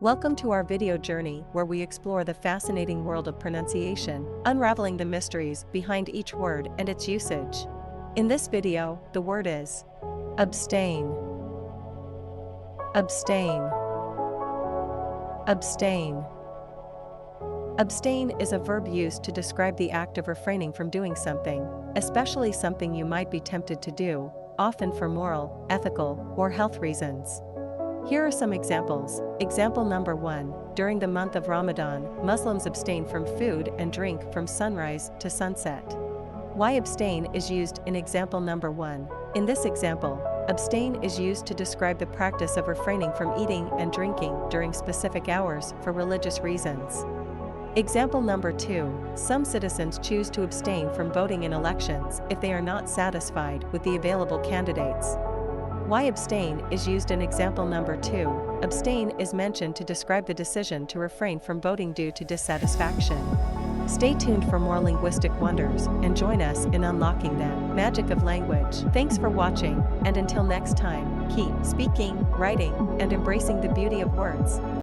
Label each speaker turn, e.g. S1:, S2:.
S1: Welcome to our video journey where we explore the fascinating world of pronunciation, unraveling the mysteries behind each word and its usage. In this video, the word is abstain. Abstain. Abstain. Abstain is a verb used to describe the act of refraining from doing something, especially something you might be tempted to do, often for moral, ethical, or health reasons. Here are some examples. Example number 1. During the month of Ramadan, Muslims abstain from food and drink from sunrise to sunset. Why abstain is used in example number 1. In this example, abstain is used to describe the practice of refraining from eating and drinking during specific hours for religious reasons. Example number 2. Some citizens choose to abstain from voting in elections if they are not satisfied with the available candidates. Why abstain is used in example number 2. Abstain is mentioned to describe the decision to refrain from voting due to dissatisfaction. Stay tuned for more linguistic wonders and join us in unlocking the magic of language. Thanks for watching, and until next time, keep speaking, writing, and embracing the beauty of words.